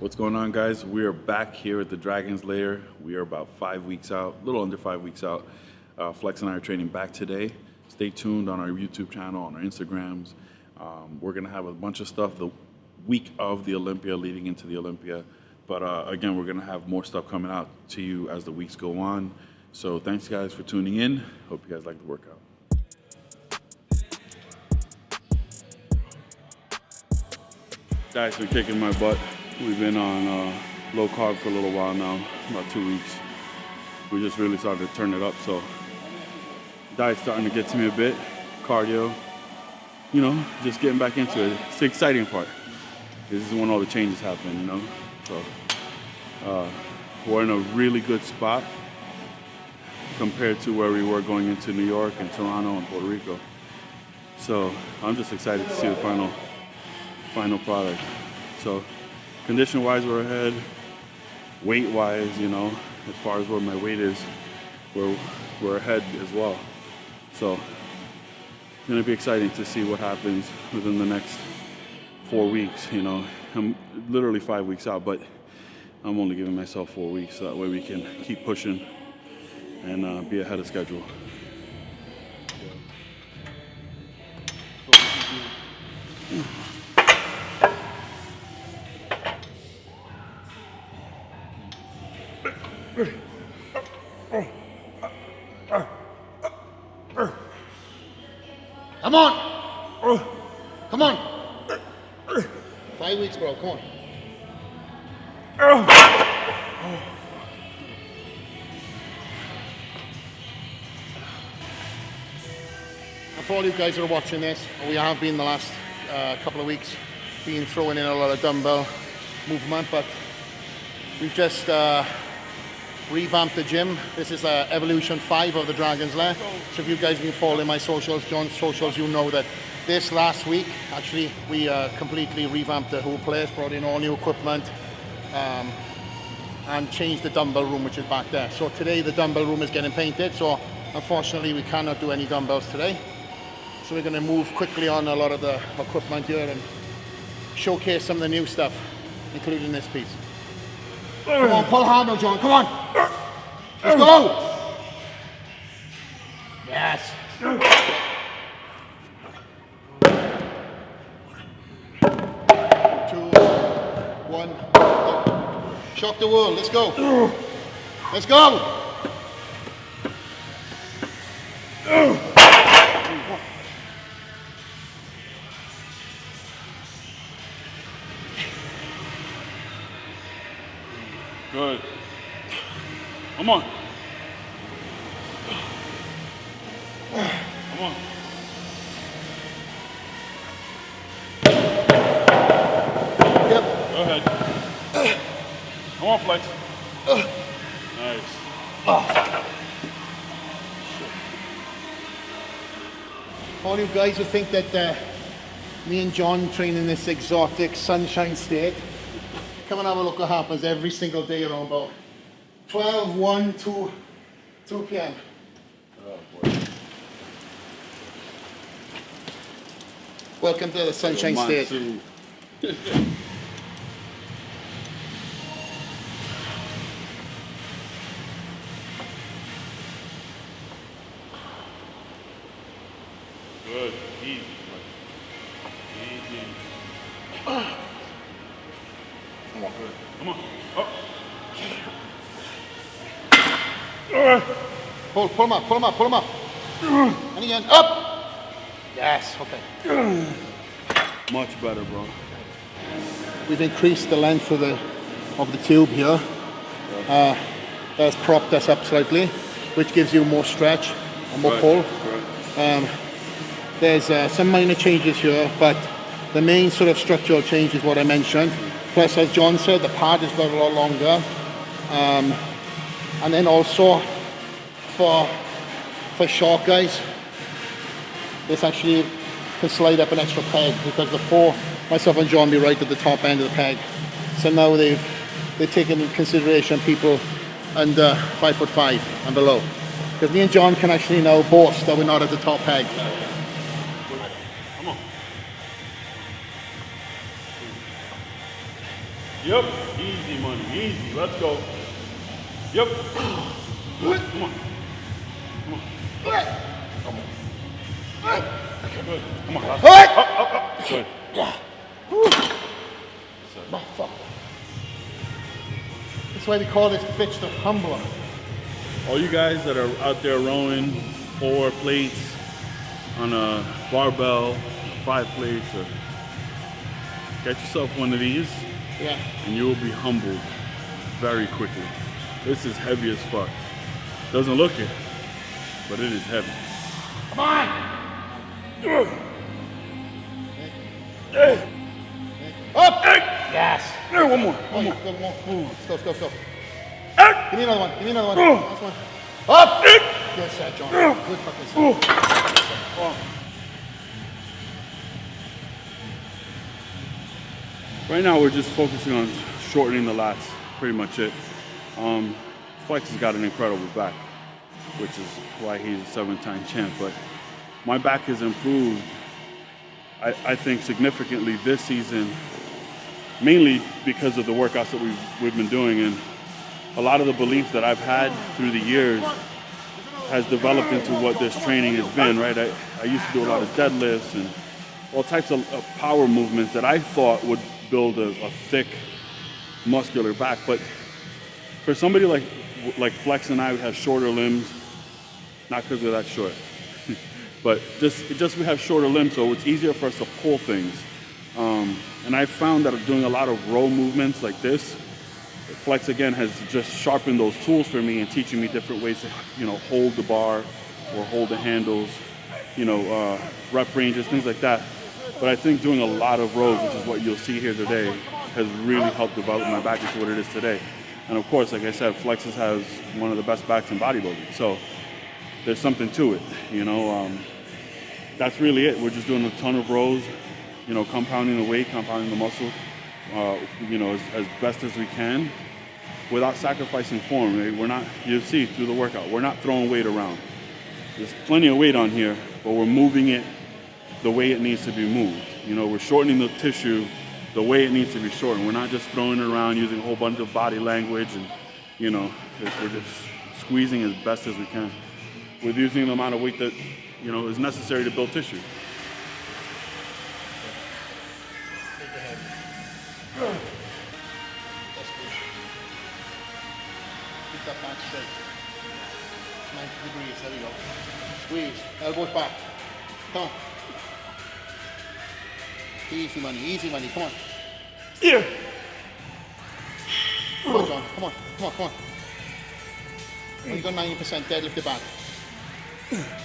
What's going on, guys? We are back here at the Dragon's Lair. We are about 5 weeks out, a little under 5 weeks out. Flex and I are training back today. Stay tuned on our YouTube channel, on our Instagrams. We're gonna have a bunch of stuff the week of the Olympia, leading into the Olympia. But again, we're gonna have more stuff coming out to you as the weeks go on. So thanks, guys, for tuning in. Hope you guys like the workout. Diet's been kicking my butt. We've been on low carb for a little while now, about 2 weeks. We just really started to turn it up, so diet's starting to get to me a bit. Cardio, you know, just getting back into it. It's the exciting part. This is when all the changes happen, you know. So we're in a really good spot compared to where we were going into New York and Toronto and Puerto Rico. So I'm just excited to see the final product. So condition-wise, we're ahead. Weight-wise, you know, as far as where my weight is, we're ahead as well. So it's gonna be exciting to see what happens within the next 4 weeks. You know, I'm literally 5 weeks out, but I'm only giving myself 4 weeks so that way we can keep pushing and be ahead of schedule. Come on! Come on! 5 weeks, bro, come on. And for all you guys that are watching this, we have been the last couple of weeks been throwing in a lot of dumbbell movement, but we've just revamped the gym. This is Evolution 5 of the Dragon's Lair. So if you guys have been following my socials, John's socials, you know that this last week, actually, we completely revamped the whole place, brought in all new equipment, and changed the dumbbell room, which is back there. So today the dumbbell room is getting painted, so unfortunately we cannot do any dumbbells today. So we're gonna move quickly on a lot of the equipment here and showcase some of the new stuff, including this piece. Come on, pull harder, John, come on! Let's go! Yes! 2, 1, go. Shock the world, let's go! Let's go! Good. Come on. Come on. Yep. Go ahead. Come on, Flex. Nice. All you guys who think that me and John train in this exotic sunshine state, come and have a look what happens every single day around about 12, 1, 2 p.m. Oh, boy. Welcome to the sunshine state. Good. Easy. Easy. Come on. Come on. Up. Pull him up, pull him up, pull him up. And again, up. Yes, okay. Much better, bro. We've increased the length of the tube here. That's propped us up slightly, which gives you more stretch and more pull. There's some minor changes here, but the main sort of structural change is what I mentioned. Plus, as John said, the pad has got a lot longer. And then also for short guys, this actually can slide up an extra peg, because before myself and John be right at the top end of the peg. So now they've taken into consideration people under 5'5" and below. Because me and John can actually now boast that we're not at the top peg. Come on. Yep. Easy money. Easy. Let's go. Yep. Come on. Come on. Come on. Good. Come on. Up. Good. That's why we call this bitch the humbler. All you guys that are out there rowing 4 plates on a barbell, 5 plates, or get yourself one of these, Yeah. and you will be humbled very quickly. This is heavy as fuck. Doesn't look it, but it is heavy. Come on! Up! Yes! One more. One more. Let's go, let's go, let's go. Give me another one. Give me another one. Last one. Up! Good set, John. Good fucking set. Right now we're just focusing on shortening the lats, pretty much it. Flex has got an incredible back, which is why he's a 7-time champ, but my back has improved, I think, significantly this season, mainly because of the workouts that we've been doing, and a lot of the belief that I've had through the years has developed into what this training has been, right? I used to do a lot of deadlifts and all types of power movements that I thought would build a thick, muscular back. But for somebody like Flex and I, who have shorter limbs, not because we're that short, but just we have shorter limbs, so it's easier for us to pull things. And I found that doing a lot of row movements like this, Flex again has just sharpened those tools for me and teaching me different ways to, hold the bar or hold the handles, rep ranges, things like that. But I think doing a lot of rows, which is what you'll see here today, has really helped develop my back into what it is today. And of course, like I said, Flex has one of the best backs in bodybuilding. So there's something to it, That's really it. We're just doing a ton of rows, compounding the weight, compounding the muscle, as best as we can without sacrificing form. Right? We're not, you'll see through the workout, we're not throwing weight around. There's plenty of weight on here, but we're moving it the way it needs to be moved. We're shortening the tissue the way it needs to be shortened. We're not just throwing it around using a whole bunch of body language and, we're just squeezing as best as we can with using the amount of weight that, is necessary to build tissue. Keep that back straight. 90 degrees, there we go. Squeeze, elbows back. Come on. Easy money, come on. Here. Come on, John, come on. When you got 90% deadlift it back.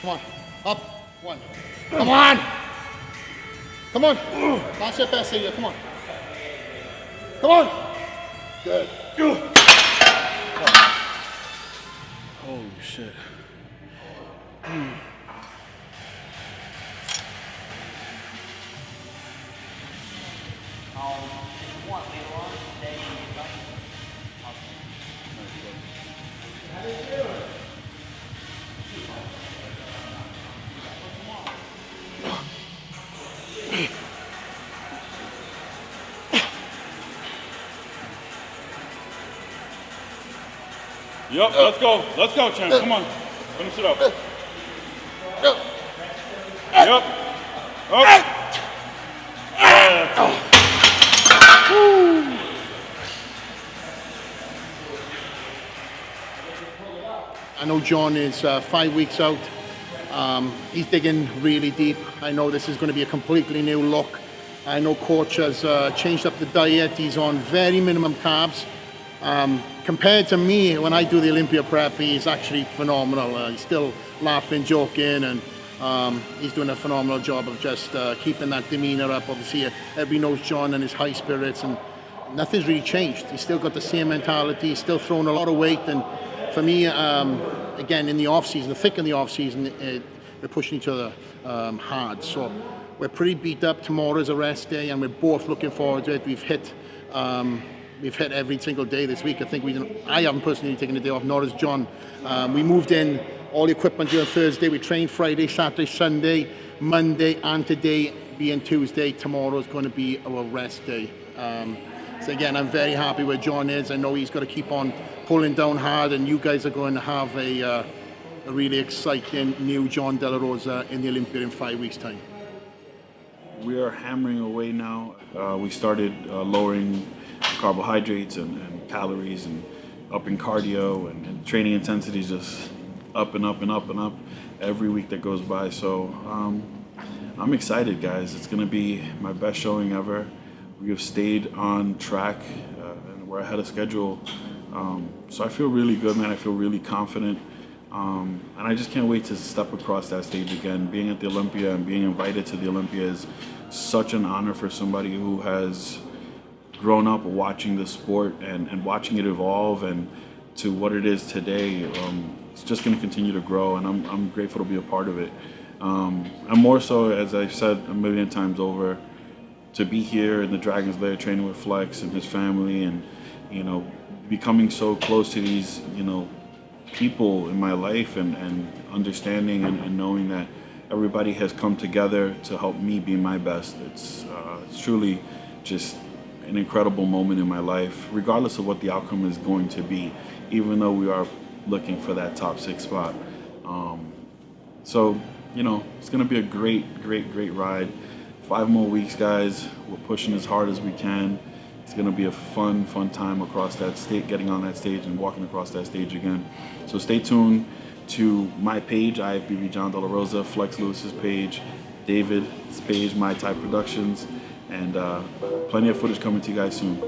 Come on, up, 1. Come on! That's your best here, come on. Come on! Good. Holy shit. Yep, let's go, champ. Come on, finish it up. Yep. Up. I know John is 5 weeks out. He's digging really deep. I know this is going to be a completely new look. I know coach has changed up the diet. He's on very minimum carbs. Compared to me, when I do the Olympia prep, he's actually phenomenal. He's still laughing, joking, and he's doing a phenomenal job of just keeping that demeanor up. Obviously, everybody knows John and his high spirits, and nothing's really changed. He's still got the same mentality. He's still throwing a lot of weight, and for me, again, in the off-season, the thick in the off-season, we're pushing each other hard. So we're pretty beat up. Tomorrow's a rest day, and we're both looking forward to it. We've hit every single day this week. I haven't personally taken a day off, nor has John. We moved in all the equipment here on Thursday. We trained Friday, Saturday, Sunday, Monday, and today being Tuesday. Tomorrow is going to be our rest day. So again, I'm very happy where Jon is. I know he's got to keep on pulling down hard, and you guys are going to have a really exciting new Jon De La Rosa in the Olympia in 5 weeks' time. We are hammering away now. We started lowering carbohydrates and calories and upping cardio and training intensity, just up and up and up and up every week that goes by. So I'm excited, guys. It's going to be my best showing ever. We have stayed on track and we're ahead of schedule. So I feel really good, man. I feel really confident. And I just can't wait to step across that stage again. Being at the Olympia and being invited to the Olympia is such an honor for somebody who has grown up watching the sport and watching it evolve and to what it is today. It's just going to continue to grow, and I'm grateful to be a part of it. And more so, as I've said a million times over, to be here in the Dragon's Lair training with Flex and his family, and becoming so close to these people in my life, and understanding and knowing that everybody has come together to help me be my best. It's truly just an incredible moment in my life, regardless of what the outcome is going to be, even though we are looking for that top 6 spot. So it's going to be a great ride. 5 more weeks, guys. We're pushing as hard as we can. It's going to be a fun time across that stage, getting on that stage and walking across that stage again. So stay tuned to my page, IFBB Jon De La Rosa, Flex Lewis's page, David's page, My Type Productions, and plenty of footage coming to you guys soon.